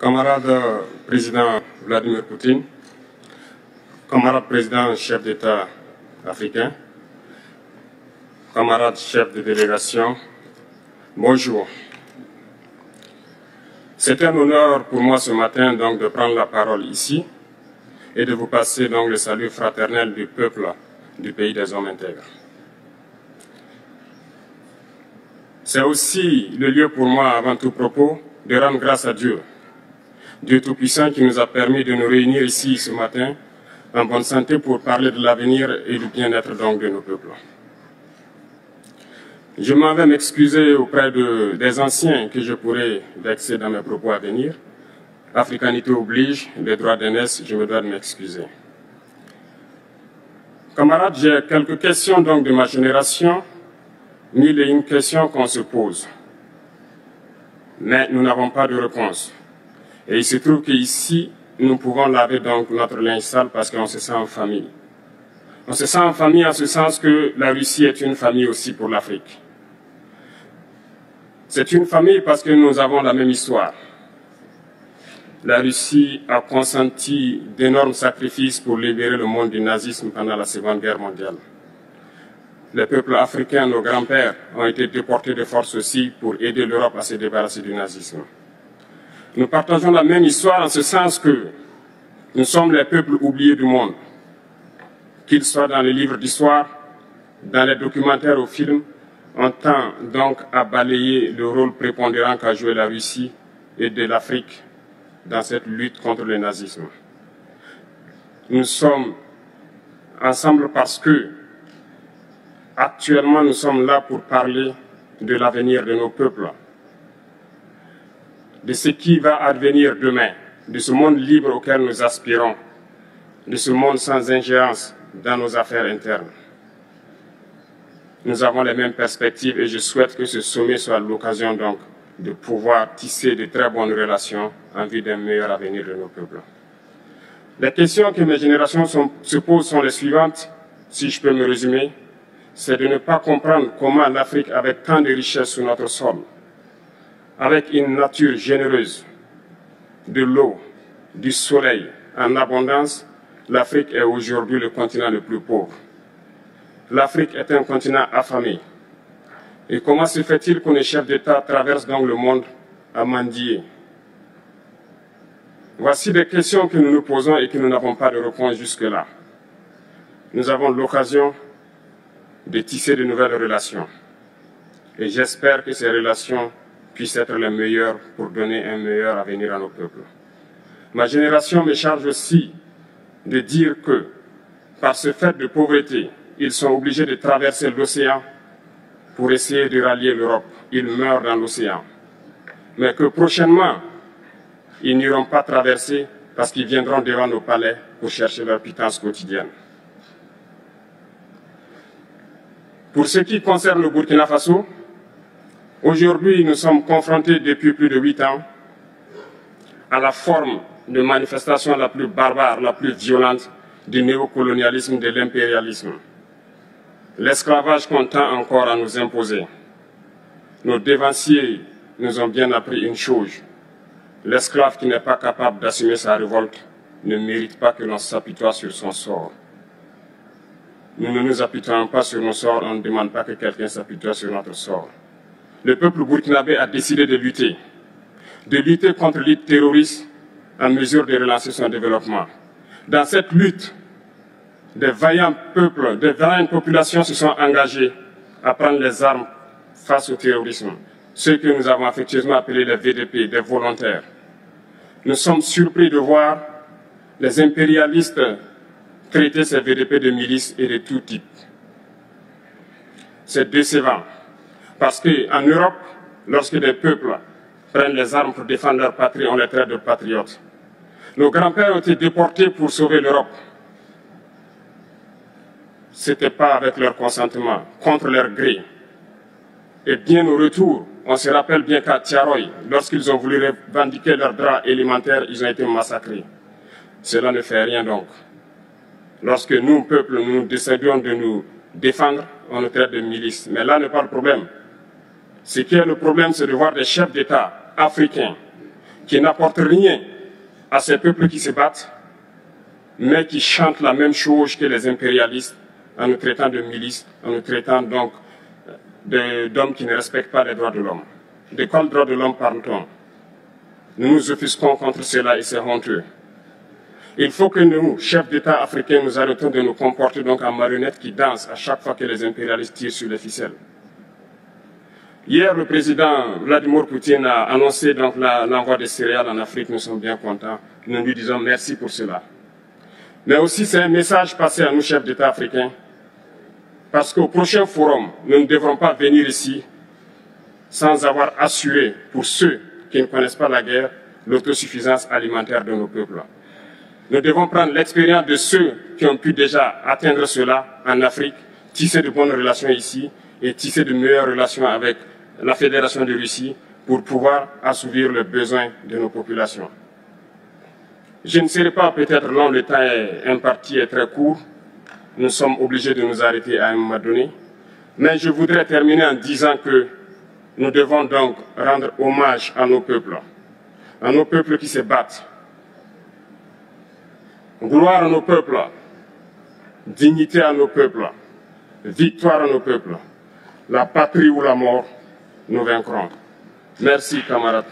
Camarade président Vladimir Poutine, camarade président chef d'État africain, camarade chef de délégation, bonjour. C'est un honneur pour moi ce matin donc de prendre la parole ici et de vous passer donc le salut fraternel du peuple du pays des hommes intègres. C'est aussi le lieu pour moi, avant tout propos, de rendre grâce à Dieu, Dieu Tout-Puissant qui nous a permis de nous réunir ici ce matin en bonne santé pour parler de l'avenir et du bien-être donc de nos peuples. Je m'en vais m'excuser auprès des anciens que je pourrais vexer dans mes propos à venir. Africanité oblige, les droits d'aînesse, je me dois de m'excuser. Camarades, j'ai quelques questions donc de ma génération, mille et une questions qu'on se pose. Mais nous n'avons pas de réponse. Et il se trouve qu'ici, nous pouvons laver donc notre linge sale parce qu'on se sent en famille. On se sent en famille en ce sens que la Russie est une famille aussi pour l'Afrique. C'est une famille parce que nous avons la même histoire. La Russie a consenti d'énormes sacrifices pour libérer le monde du nazisme pendant la Seconde Guerre mondiale. Les peuples africains, nos grands-pères, ont été déportés de force aussi pour aider l'Europe à se débarrasser du nazisme. Nous partageons la même histoire en ce sens que nous sommes les peuples oubliés du monde. Qu'ils soient dans les livres d'histoire, dans les documentaires ou films, on tend donc à balayer le rôle prépondérant qu'a joué la Russie et de l'Afrique dans cette lutte contre le nazisme. Nous sommes ensemble parce que actuellement nous sommes là pour parler de l'avenir de nos peuples, de ce qui va advenir demain, de ce monde libre auquel nous aspirons, de ce monde sans ingérence dans nos affaires internes. Nous avons les mêmes perspectives et je souhaite que ce sommet soit l'occasion donc de pouvoir tisser de très bonnes relations en vue d'un meilleur avenir de nos peuples. Les questions que mes générations se posent sont les suivantes, si je peux me résumer, c'est de ne pas comprendre comment l'Afrique, avec tant de richesses sur notre sol, avec une nature généreuse, de l'eau, du soleil en abondance, l'Afrique est aujourd'hui le continent le plus pauvre. L'Afrique est un continent affamé. Et comment se fait-il que les chefs d'État traversent donc le monde à mendier? Voici des questions que nous nous posons et que nous n'avons pas de réponse jusque-là. Nous avons l'occasion de tisser de nouvelles relations. Et j'espère que ces relations puissent être les meilleures pour donner un meilleur avenir à nos peuples. Ma génération me charge aussi de dire que, par ce fait de pauvreté, ils sont obligés de traverser l'océan pour essayer de rallier l'Europe. Ils meurent dans l'océan. Mais que prochainement, ils n'iront pas traverser parce qu'ils viendront devant nos palais pour chercher leur pitance quotidienne. Pour ce qui concerne le Burkina Faso, aujourd'hui, nous sommes confrontés depuis plus de 8 ans à la forme de manifestation la plus barbare, la plus violente du néocolonialisme, de l'impérialisme. L'esclavage qu'on tend encore à nous imposer. Nos dévanciers nous ont bien appris une chose. L'esclave qui n'est pas capable d'assumer sa révolte ne mérite pas que l'on s'apitoie sur son sort. Nous ne nous apitoyons pas sur nos sorts, on ne demande pas que quelqu'un s'apitoie sur notre sort. Le peuple burkinabé a décidé de lutter contre les terroristes en mesure de relancer son développement. Dans cette lutte, des vaillants peuples, des vaillantes populations se sont engagées à prendre les armes face au terrorisme, ceux que nous avons affectueusement appelés les VDP, des volontaires. Nous sommes surpris de voir les impérialistes traiter ces VDP de milices et de tout type. C'est décevant, parce qu'en Europe, lorsque des peuples prennent les armes pour défendre leur patrie, on les traite de patriotes. Nos grands-pères ont été déportés pour sauver l'Europe. Ce n'était pas avec leur consentement, contre leur gré. Et bien au retour, on se rappelle bien qu'à Tiaroy, lorsqu'ils ont voulu revendiquer leurs droits élémentaires, ils ont été massacrés. Cela ne fait rien donc. Lorsque nous, peuple, nous décidons de nous défendre, on nous traite de milices. Mais là n'est pas le problème. Ce qui est le problème, c'est de voir des chefs d'État africains qui n'apportent rien à ces peuples qui se battent, mais qui chantent la même chose que les impérialistes en nous traitant de milices, en nous traitant donc d'hommes qui ne respectent pas les droits de l'homme. De quels droits de l'homme parle-t-on? Nous nous offusquons contre cela et c'est honteux. Il faut que nous, chefs d'État africains, nous arrêtons de nous comporter donc en marionnettes qui dansent à chaque fois que les impérialistes tirent sur les ficelles. Hier, le président Vladimir Poutine a annoncé donc l'envoi des céréales en Afrique. Nous sommes bien contents. Nous lui disons merci pour cela. Mais aussi, c'est un message passé à nous, chefs d'État africains, parce qu'au prochain forum, nous ne devrons pas venir ici sans avoir assuré, pour ceux qui ne connaissent pas la guerre, l'autosuffisance alimentaire de nos peuples. Nous devons prendre l'expérience de ceux qui ont pu déjà atteindre cela en Afrique, tisser de bonnes relations ici et tisser de meilleures relations avec la Fédération de Russie pour pouvoir assouvir les besoins de nos populations. Je ne serai pas peut-être long, le temps imparti est très court. Nous sommes obligés de nous arrêter à un moment donné. Mais je voudrais terminer en disant que nous devons donc rendre hommage à nos peuples qui se battent. Gloire à nos peuples, dignité à nos peuples, victoire à nos peuples. La patrie ou la mort, nous vaincrons. Merci, camarades.